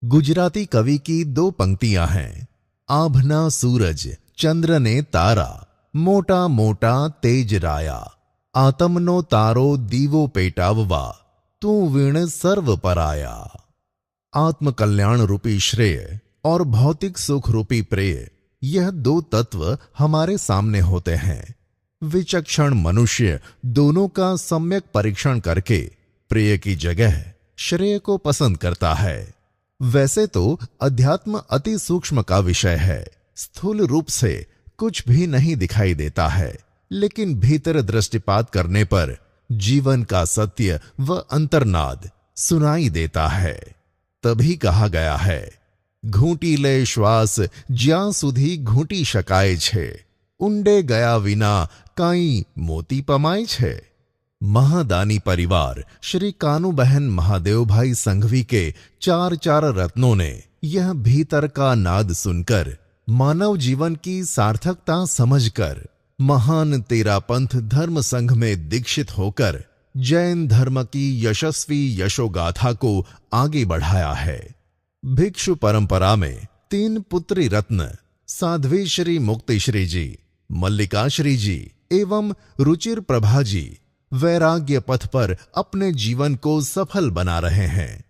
गुजराती कवि की दो पंक्तियां हैं। आभना सूरज चंद्र ने तारा, मोटा मोटा तेज राया। आतमनो तारो दीवो पेटाववा, तू वीण सर्व पराया। आत्मकल्याण रूपी श्रेय और भौतिक सुख रूपी प्रेय, यह दो तत्व हमारे सामने होते हैं। विचक्षण मनुष्य दोनों का सम्यक परीक्षण करके प्रेय की जगह श्रेय को पसंद करता है। वैसे तो अध्यात्म अति सूक्ष्म का विषय है, स्थूल रूप से कुछ भी नहीं दिखाई देता है, लेकिन भीतर दृष्टिपात करने पर जीवन का सत्य व अंतर्नाद सुनाई देता है। तभी कहा गया है, घूंटी ले श्वास ज्यां सुधी घूंटी शकाय छे, उंडे गया विना काई मोती पमाय छे। महादानी परिवार श्री कानूबहन महादेवभाई संघवी के चार चार रत्नों ने यह भीतर का नाद सुनकर, मानव जीवन की सार्थकता समझकर, महान तेरापंथ धर्म संघ में दीक्षित होकर जैन धर्म की यशस्वी यशोगाथा को आगे बढ़ाया है। भिक्षु परंपरा में तीन पुत्री रत्न साध्वी श्री मुक्तिश्री जी, मल्लिकाश्री जी एवं रुचिर प्रभा जी वैराग्य पथ पर अपने जीवन को सफल बना रहे हैं।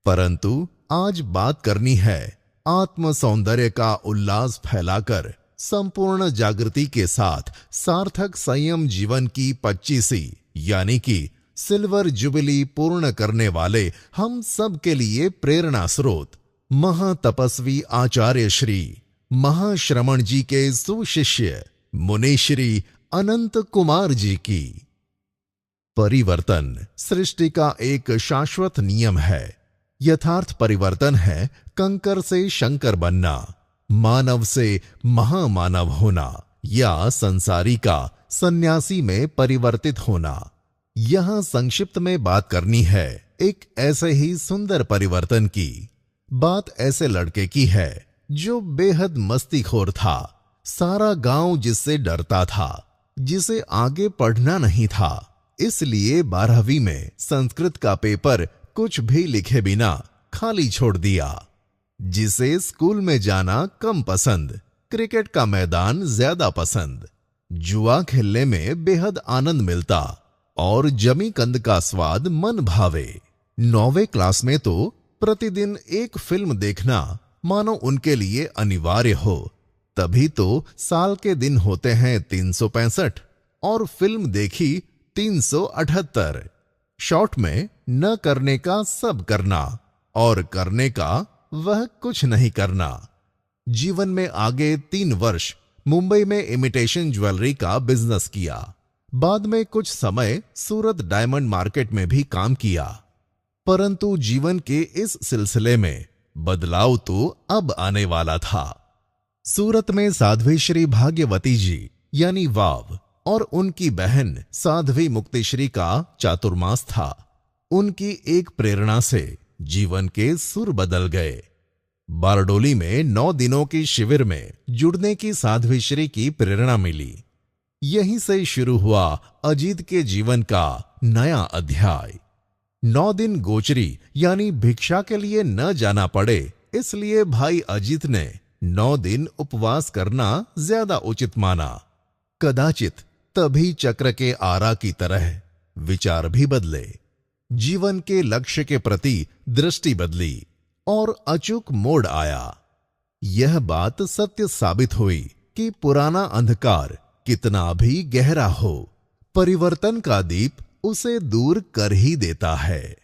परंतु आज बात करनी है आत्म सौंदर्य का उल्लास फैलाकर संपूर्ण जागृति के साथ सार्थक संयम जीवन की 25वीं यानी कि सिल्वर जुबिली पूर्ण करने वाले हम सब के लिए प्रेरणा स्रोत महातपस्वी आचार्य श्री महाश्रमण जी के सुशिष्य मुनिश्री अनंत कुमार जी की। परिवर्तन सृष्टि का एक शाश्वत नियम है। यथार्थ परिवर्तन है कंकर से शंकर बनना, मानव से महामानव होना या संसारी का सन्यासी में परिवर्तित होना। यहां संक्षिप्त में बात करनी है एक ऐसे ही सुंदर परिवर्तन की। बात ऐसे लड़के की है जो बेहद मस्तीखोर था, सारा गांव जिससे डरता था, जिसे आगे पढ़ना नहीं था, इसलिए 12वीं में संस्कृत का पेपर कुछ भी लिखे बिना खाली छोड़ दिया। जिसे स्कूल में जाना कम पसंद, क्रिकेट का मैदान ज्यादा पसंद, जुआ खेलने में बेहद आनंद मिलता और जमी कंद का स्वाद मन भावे। 9वीं क्लास में तो प्रतिदिन एक फिल्म देखना मानो उनके लिए अनिवार्य हो। तभी तो साल के दिन होते हैं 365 और फिल्म देखी 378। शॉर्ट में न करने का सब करना और करने का वह कुछ नहीं करना। जीवन में आगे 3 वर्ष मुंबई में इमिटेशन ज्वेलरी का बिजनेस किया। बाद में कुछ समय सूरत डायमंड मार्केट में भी काम किया। परंतु जीवन के इस सिलसिले में बदलाव तो अब आने वाला था। सूरत में साध्वी श्री भाग्यवती जी यानी वाव और उनकी बहन साध्वी मुक्तिश्री का चातुर्मास था। उनकी एक प्रेरणा से जीवन के सुर बदल गए। बारडोली में 9 दिनों की शिविर में जुड़ने की साध्वीश्री की प्रेरणा मिली। यहीं से शुरू हुआ अजीत के जीवन का नया अध्याय। 9 दिन गोचरी यानी भिक्षा के लिए न जाना पड़े, इसलिए भाई अजीत ने 9 दिन उपवास करना ज्यादा उचित माना। कदाचित तभी चक्र के आरा की तरह विचार भी बदले, जीवन के लक्ष्य के प्रति दृष्टि बदली और अचूक मोड़ आया। यह बात सत्य साबित हुई कि पुराना अंधकार कितना भी गहरा हो, परिवर्तन का दीप उसे दूर कर ही देता है।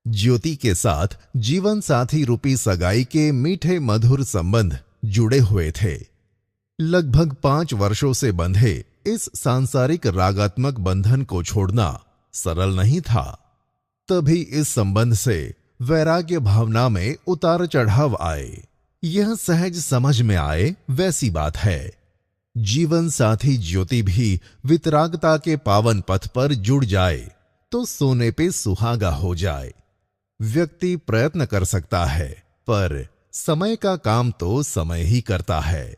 ज्योति के साथ जीवन साथी रूपी सगाई के मीठे मधुर संबंध जुड़े हुए थे। लगभग 5 वर्षों से बंधे इस सांसारिक रागात्मक बंधन को छोड़ना सरल नहीं था। तभी इस संबंध से वैराग्य भावना में उतार चढ़ाव आए। यह सहज समझ में आए वैसी बात है। जीवन साथी ज्योति भी वितरागता के पावन पथ पर जुड़ जाए तो सोने पे सुहागा हो जाए। व्यक्ति प्रयत्न कर सकता है, पर समय का काम तो समय ही करता है।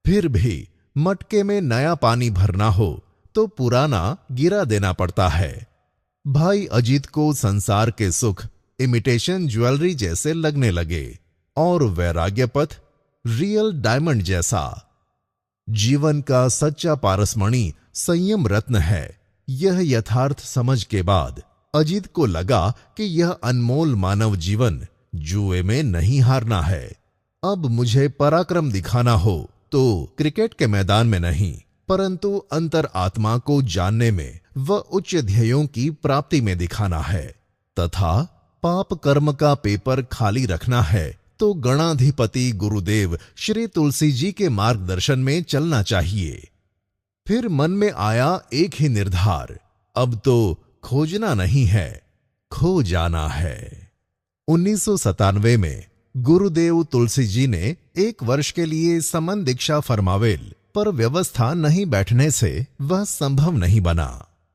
फिर भी मटके में नया पानी भरना हो तो पुराना गिरा देना पड़ता है। भाई अजीत को संसार के सुख इमिटेशन ज्वेलरी जैसे लगने लगे और वैराग्य पथ रियल डायमंड जैसा। जीवन का सच्चा पारसमणि संयम रत्न है। यह यथार्थ समझ के बाद अजीत को लगा कि यह अनमोल मानव जीवन जुए में नहीं हारना है। अब मुझे पराक्रम दिखाना हो तो क्रिकेट के मैदान में नहीं, परंतु अंतर आत्मा को जानने में व उच्च ध्येयों की प्राप्ति में दिखाना है तथा पाप कर्म का पेपर खाली रखना है तो गणाधिपति गुरुदेव श्री तुलसी जी के मार्गदर्शन में चलना चाहिए। फिर मन में आया एक ही निर्धार, अब तो खोजना नहीं है, खो जाना है। 1997 में गुरुदेव तुलसी जी ने 1 वर्ष के लिए समन दीक्षा फरमावेल, पर व्यवस्था नहीं बैठने से वह संभव नहीं बना।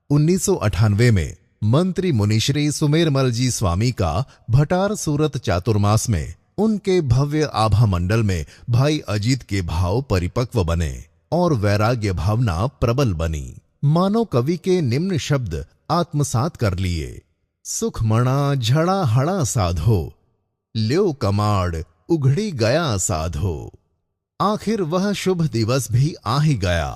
1998 में मंत्री मुनिश्री सुमेरमल जी स्वामी का भटार सूरत चातुर्मास में उनके भव्य आभा मंडल में भाई अजीत के भाव परिपक्व बने और वैराग्य भावना प्रबल बनी। मानो कवि के निम्न शब्द आत्मसात कर लिए। सुखमणा झड़ा हड़ा साधो, ल्यो कमाड़ उघड़ी गया साधो। आखिर वह शुभ दिवस भी आ ही गया।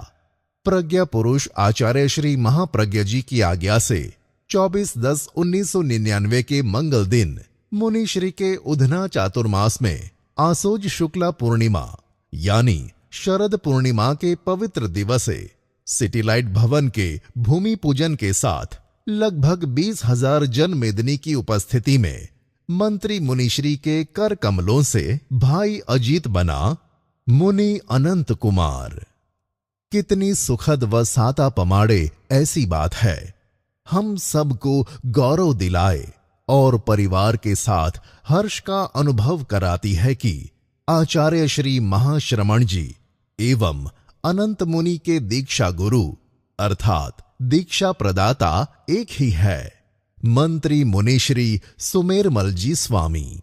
प्रज्ञा पुरुष आचार्य श्री महाप्रज्ञ जी की आज्ञा से 24/10/1999 के मंगल दिन मुनि श्री के उधना चातुर्मास में आसोज शुक्ला पूर्णिमा यानी शरद पूर्णिमा के पवित्र दिवसे सिटीलाइट भवन के भूमि पूजन के साथ लगभग 20,000 जन मेदनी की उपस्थिति में मंत्री मुनिश्री के कर कमलों से भाई अजीत बना मुनि अनंत कुमार। कितनी सुखद व साता पमाड़े ऐसी बात है। हम सबको गौरव दिलाए और परिवार के साथ हर्ष का अनुभव कराती है कि आचार्य श्री महाश्रमण जी एवं अनंत मुनि के दीक्षा गुरु अर्थात दीक्षा प्रदाता एक ही है, मंत्री मुनिश्री सुमेरमल जी स्वामी।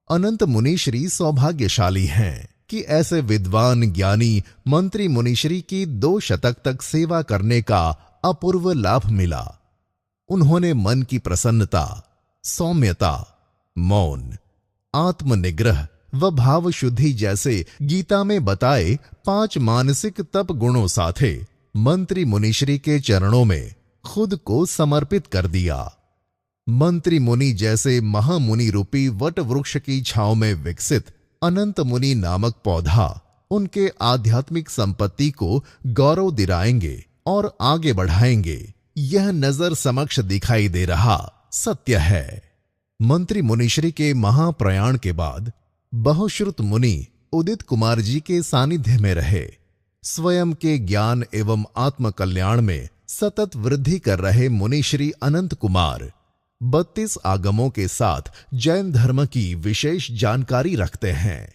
अनंत मुनिश्री सौभाग्यशाली हैं कि ऐसे विद्वान ज्ञानी मंत्री मुनिश्री की 2 शतक तक सेवा करने का अपूर्व लाभ मिला। उन्होंने मन की प्रसन्नता, सौम्यता, मौन, आत्मनिग्रह व भाव शुद्धि जैसे गीता में बताए 5 मानसिक तप गुणों साथे मंत्री मुनिश्री के चरणों में खुद को समर्पित कर दिया। मंत्री मुनि जैसे महामुनि रूपी वट वृक्ष की छांव में विकसित अनंत मुनि नामक पौधा उनके आध्यात्मिक संपत्ति को गौरव दिलाएंगे और आगे बढ़ाएंगे, यह नजर समक्ष दिखाई दे रहा सत्य है। मंत्री मुनिश्री के महाप्रयाण के बाद बहुश्रुत मुनि उदित कुमार जी के सानिध्य में रहे। स्वयं के ज्ञान एवं आत्मकल्याण में सतत वृद्धि कर रहे मुनिश्री अनंत कुमार 32 आगमों के साथ जैन धर्म की विशेष जानकारी रखते हैं।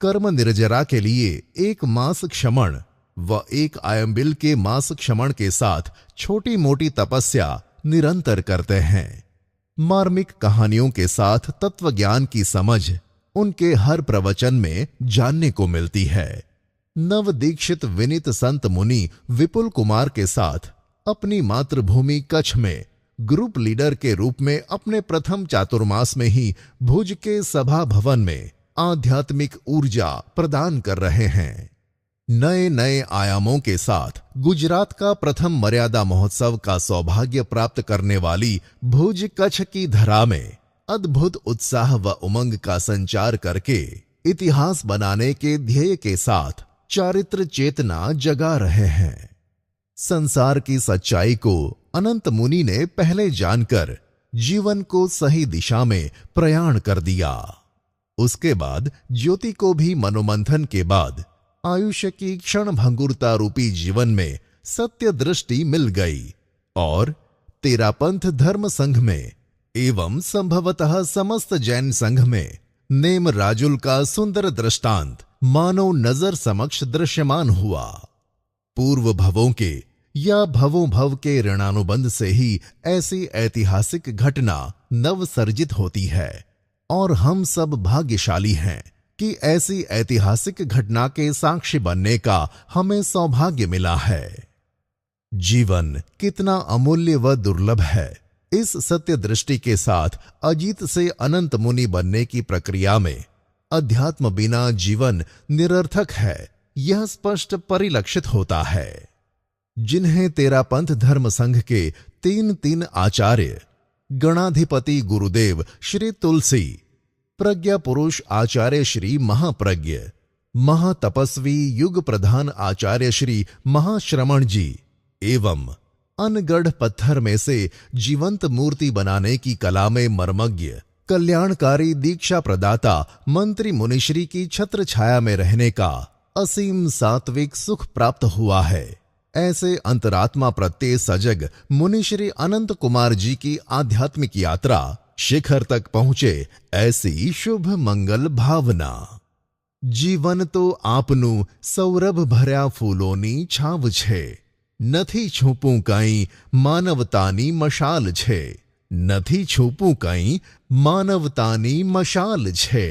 कर्म निर्जरा के लिए 1 मास क्षमण व 1 आयम्बिल के मास क्षमण के साथ छोटी मोटी तपस्या निरंतर करते हैं। मार्मिक कहानियों के साथ तत्व ज्ञान की समझ उनके हर प्रवचन में जानने को मिलती है। नव दीक्षित विनीत संत मुनि विपुल कुमार के साथ अपनी मातृभूमि कच्छ में ग्रुप लीडर के रूप में अपने प्रथम चातुर्मास में ही भुज के सभा भवन में आध्यात्मिक ऊर्जा प्रदान कर रहे हैं। नए नए आयामों के साथ गुजरात का प्रथम मर्यादा महोत्सव का सौभाग्य प्राप्त करने वाली भुज कच्छ की धरा में अद्भुत उत्साह व उमंग का संचार करके इतिहास बनाने के ध्येय के साथ चारित्र चेतना जगा रहे हैं। संसार की सच्चाई को अनंत मुनि ने पहले जानकर जीवन को सही दिशा में प्रयाण कर दिया। उसके बाद ज्योति को भी मनोमंथन के बाद आयुष्य की क्षण भंगुरता रूपी जीवन में सत्य दृष्टि मिल गई और तेरापंथ धर्म संघ में एवं संभवतः समस्त जैन संघ में नेम राजुल का सुंदर दृष्टांत मानो नजर समक्ष दृश्यमान हुआ। पूर्व भवों के या भवों भव के ऋणानुबंध से ही ऐसी ऐतिहासिक घटना नव सर्जित होती है और हम सब भाग्यशाली हैं कि ऐसी ऐतिहासिक घटना के साक्षी बनने का हमें सौभाग्य मिला है। जीवन कितना अमूल्य व दुर्लभ है, इस सत्य दृष्टि के साथ अजीत से अनंत मुनि बनने की प्रक्रिया में अध्यात्म बिना जीवन निरर्थक है, यह स्पष्ट परिलक्षित होता है। जिन्हें तेरा पंथ धर्म संघ के 3 आचार्य, गणाधिपति गुरुदेव श्री तुलसी, प्रज्ञा पुरुष आचार्य श्री महाप्रज्ञ, महातपस्वी युग प्रधान आचार्य श्री महाश्रमण जी एवं अनगढ़ पत्थर में से जीवंत मूर्ति बनाने की कला में मर्मज्ञ, कल्याणकारी दीक्षा प्रदाता मंत्री मुनिश्री की छत्र छाया में रहने का असीम सात्विक सुख प्राप्त हुआ है। ऐसे अंतरात्मा प्रत्यय सजग मुनिश्री अनंत कुमार जी की आध्यात्मिक यात्रा शिखर तक पहुंचे, ऐसी शुभ मंगल भावना। जीवन तो आपनु सौरभ भर्या फूलोनी छाव छे, नथी छूपूं कई मानवतानी मशाल छे, नथी छूपूं कई मानवतानी मशाल छे।